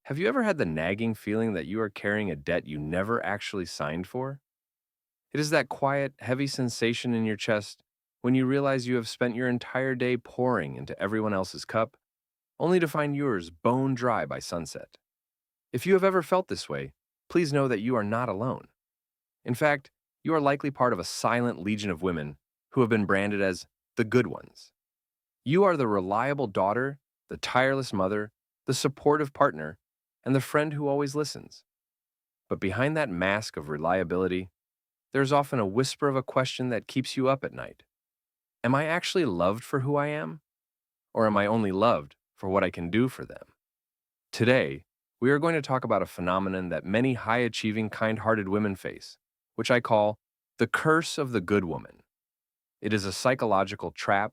Have you ever had the nagging feeling that you are carrying a debt you never actually signed for? It is that quiet, heavy sensation in your chest when you realize you have spent your entire day pouring into everyone else's cup, only to find yours bone dry by sunset. If you have ever felt this way, please know that you are not alone. In fact, you are likely part of a silent legion of women who have been branded as the good ones. You are the reliable daughter, the tireless mother, the supportive partner, and the friend who always listens. But behind that mask of reliability, there's often a whisper of a question that keeps you up at night. Am I actually loved for who I am? Or am I only loved for what I can do for them? Today, we are going to talk about a phenomenon that many high achieving, kind hearted women face, which I call the curse of the good woman. It is a psychological trap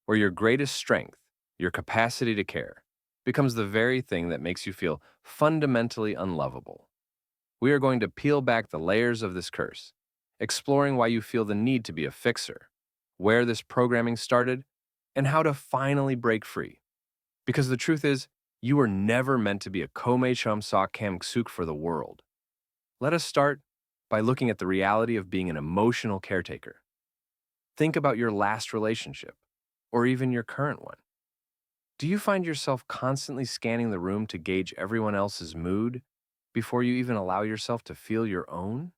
where your greatest strength, your capacity to care, becomes the very thing that makes you feel fundamentally unlovable. We are going to peel back the layers of this curse, exploring why you feel the need to be a fixer, where this programming started, and how to finally break free. Because the truth is, you were never meant to be a Kome Chum Sok Kam Ksuk for the world. Let us start by looking at the reality of being an emotional caretaker. Think about your last relationship, or even your current one. Do you find yourself constantly scanning the room to gauge everyone else's mood before you even allow yourself to feel your own?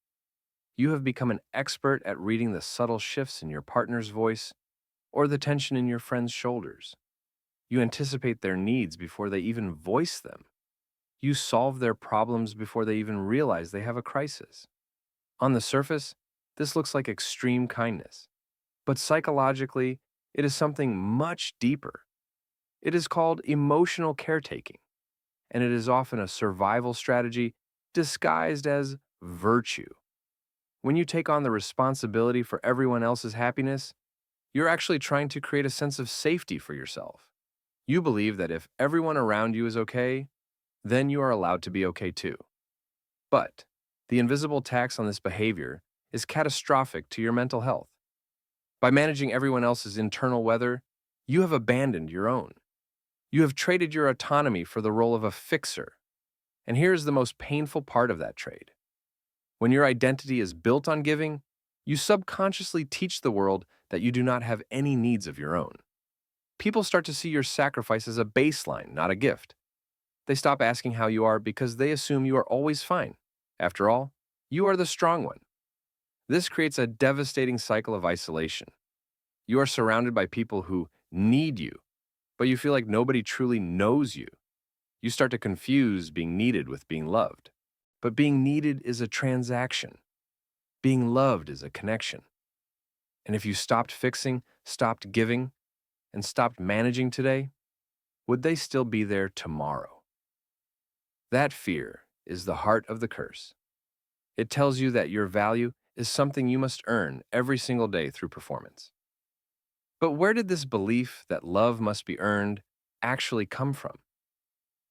You have become an expert at reading the subtle shifts in your partner's voice or the tension in your friend's shoulders. You anticipate their needs before they even voice them. You solve their problems before they even realize they have a crisis. On the surface, this looks like extreme kindness, but psychologically, it is something much deeper. It is called emotional caretaking, and it is often a survival strategy disguised as virtue. When you take on the responsibility for everyone else's happiness, you're actually trying to create a sense of safety for yourself. You believe that if everyone around you is okay, then you are allowed to be okay too. But the invisible tax on this behavior is catastrophic to your mental health. By managing everyone else's internal weather, you have abandoned your own. You have traded your autonomy for the role of a fixer. And here is the most painful part of that trade. When your identity is built on giving, you subconsciously teach the world that you do not have any needs of your own. People start to see your sacrifice as a baseline, not a gift. They stop asking how you are because they assume you are always fine. After all, you are the strong one. This creates a devastating cycle of isolation. You are surrounded by people who need you, but you feel like nobody truly knows you. You start to confuse being needed with being loved. But being needed is a transaction. Being loved is a connection. And if you stopped fixing, stopped giving, and stopped managing today, would they still be there tomorrow? That fear is the heart of the curse. It tells you that your value is something you must earn every single day through performance. But where did this belief that love must be earned actually come from?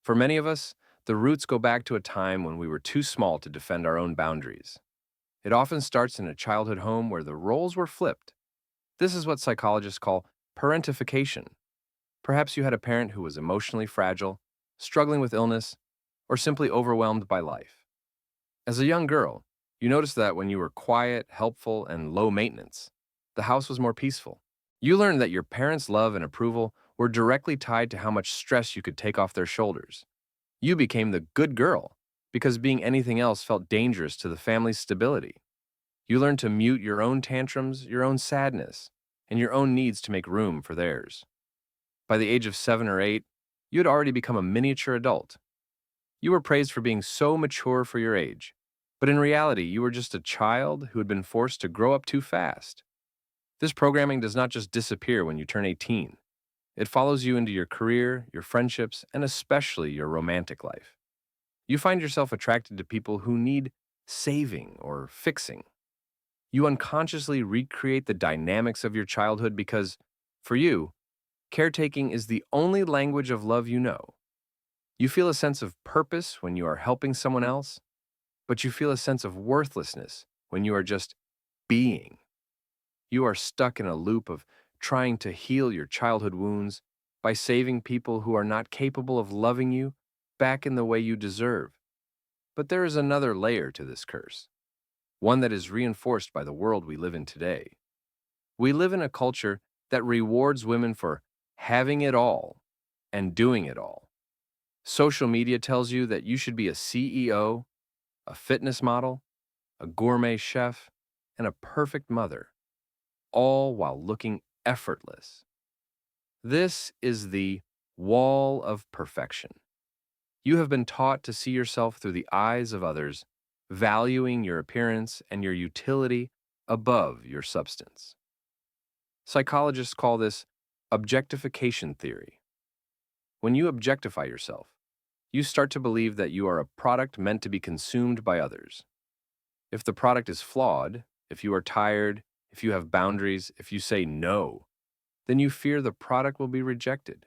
For many of us, the roots go back to a time when we were too small to defend our own boundaries. It often starts in a childhood home where the roles were flipped. This is what psychologists call parentification. Perhaps you had a parent who was emotionally fragile, struggling with illness, or simply overwhelmed by life. As a young girl, you noticed that when you were quiet, helpful, and low maintenance, the house was more peaceful. You learned that your parents' love and approval were directly tied to how much stress you could take off their shoulders. You became the good girl because being anything else felt dangerous to the family's stability. You learned to mute your own tantrums, your own sadness, and your own needs to make room for theirs. By the age of 7 or 8, you had already become a miniature adult. You were praised for being so mature for your age, but in reality, you were just a child who had been forced to grow up too fast. This programming does not just disappear when you turn 18. It follows you into your career, your friendships, and especially your romantic life. You find yourself attracted to people who need saving or fixing. You unconsciously recreate the dynamics of your childhood because, for you, caretaking is the only language of love you know. You feel a sense of purpose when you are helping someone else, but you feel a sense of worthlessness when you are just being. You are stuck in a loop of trying to heal your childhood wounds by saving people who are not capable of loving you back in the way you deserve. But there is another layer to this curse, one that is reinforced by the world we live in today. We live in a culture that rewards women for having it all and doing it all. Social media tells you that you should be a CEO, a fitness model, a gourmet chef, and a perfect mother, all while looking effortless. This is the wall of perfection. You have been taught to see yourself through the eyes of others, valuing your appearance and your utility above your substance. Psychologists call this objectification theory. When you objectify yourself, you start to believe that you are a product meant to be consumed by others. If the product is flawed, if you are tired, if you have boundaries, if you say no, then you fear the product will be rejected.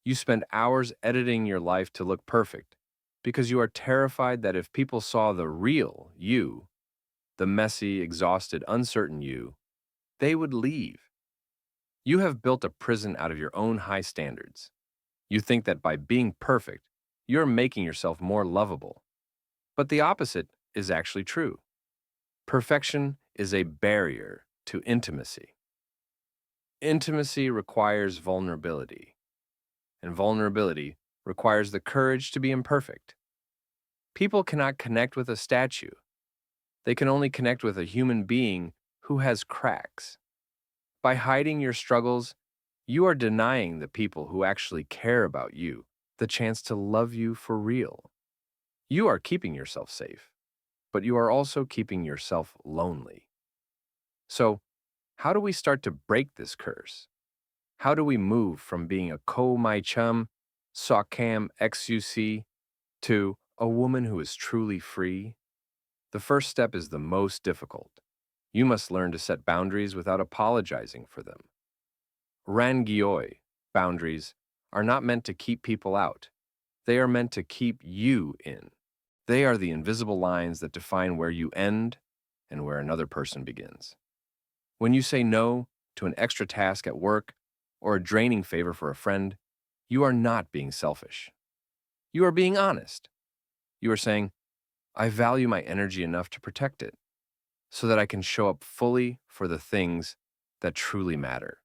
You spend hours editing your life to look perfect because you are terrified that if people saw the real you, the messy, exhausted, uncertain you, they would leave. You have built a prison out of your own high standards. You think that by being perfect, you're making yourself more lovable. But the opposite is actually true. Perfection is a barrier to intimacy. Intimacy requires vulnerability, and vulnerability requires the courage to be imperfect. People cannot connect with a statue. They can only connect with a human being who has cracks. By hiding your struggles, you are denying the people who actually care about you the chance to love you for real. You are keeping yourself safe, but you are also keeping yourself lonely. So, how do we start to break this curse? How do we move from being a my chum, Socam XUC, to a woman who is truly free? The first step is the most difficult. You must learn to set boundaries without apologizing for them. Rangioi, boundaries, are not meant to keep people out. They are meant to keep you in. They are the invisible lines that define where you end and where another person begins. When you say no to an extra task at work or a draining favor for a friend, you are not being selfish. You are being honest. You are saying, I value my energy enough to protect it so that I can show up fully for the things that truly matter.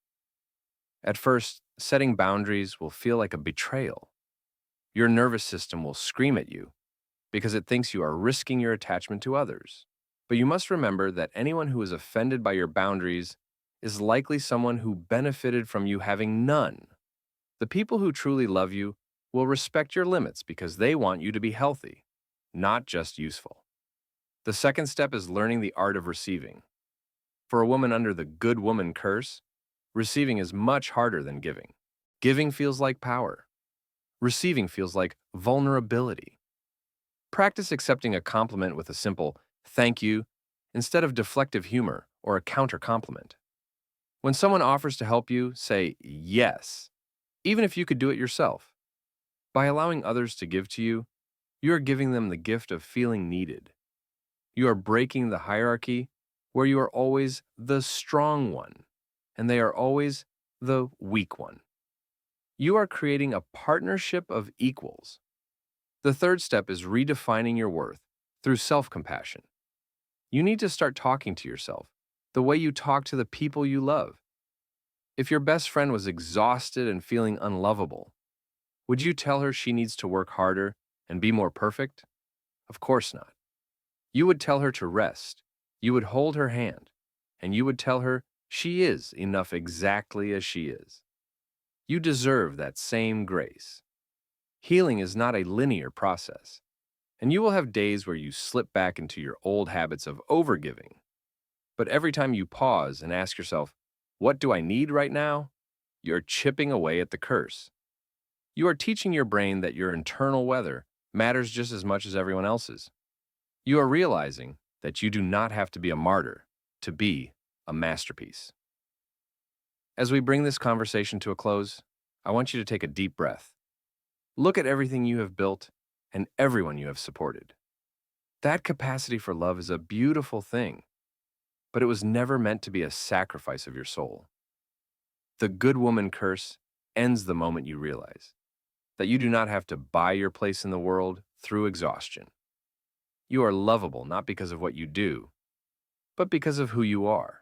At first, setting boundaries will feel like a betrayal. Your nervous system will scream at you because it thinks you are risking your attachment to others. But you must remember that anyone who is offended by your boundaries is likely someone who benefited from you having none. The people who truly love you will respect your limits because they want you to be healthy, not just useful. The second step is learning the art of receiving. For a woman under the good woman curse, receiving is much harder than giving. Giving feels like power. Receiving feels like vulnerability. Practice accepting a compliment with a simple thank you instead of deflective humor or a counter compliment. When someone offers to help you, say yes, even if you could do it yourself. By allowing others to give to you, you are giving them the gift of feeling needed. You are breaking the hierarchy where you are always the strong one and they are always the weak one. You are creating a partnership of equals. The third step is redefining your worth through self-compassion. You need to start talking to yourself the way you talk to the people you love. If your best friend was exhausted and feeling unlovable, would you tell her she needs to work harder and be more perfect? Of course not. You would tell her to rest, you would hold her hand, and you would tell her she is enough exactly as she is. You deserve that same grace. Healing is not a linear process, and you will have days where you slip back into your old habits of overgiving. But every time you pause and ask yourself, what do I need right now? You're chipping away at the curse. You are teaching your brain that your internal weather matters just as much as everyone else's. You are realizing that you do not have to be a martyr to be a masterpiece. As we bring this conversation to a close, I want you to take a deep breath. Look at everything you have built and everyone you have supported. That capacity for love is a beautiful thing, but it was never meant to be a sacrifice of your soul. The good woman curse ends the moment you realize that you do not have to buy your place in the world through exhaustion. You are lovable not because of what you do, but because of who you are.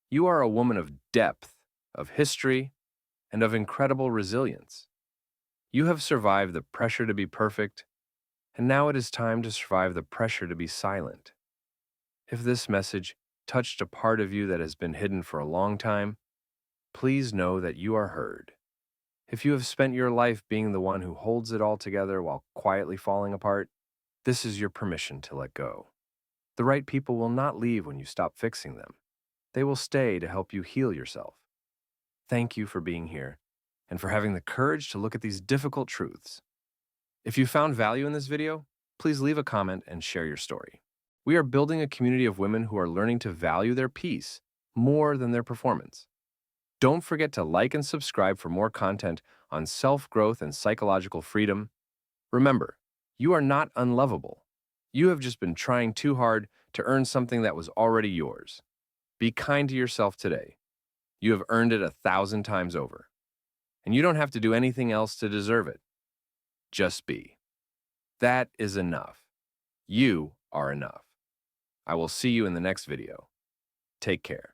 You are a woman of depth, of history, and of incredible resilience. You have survived the pressure to be perfect, and now it is time to survive the pressure to be silent. If this message touched a part of you that has been hidden for a long time, please know that you are heard. If you have spent your life being the one who holds it all together while quietly falling apart, this is your permission to let go. The right people will not leave when you stop fixing them. They will stay to help you heal yourself. Thank you for being here and for having the courage to look at these difficult truths. If you found value in this video, please leave a comment and share your story. We are building a community of women who are learning to value their peace more than their performance. Don't forget to like and subscribe for more content on self-growth and psychological freedom. Remember, you are not unlovable. You have just been trying too hard to earn something that was already yours. Be kind to yourself today. You have earned it 1,000 times over. And you don't have to do anything else to deserve it. Just be. That is enough. You are enough. I will see you in the next video. Take care.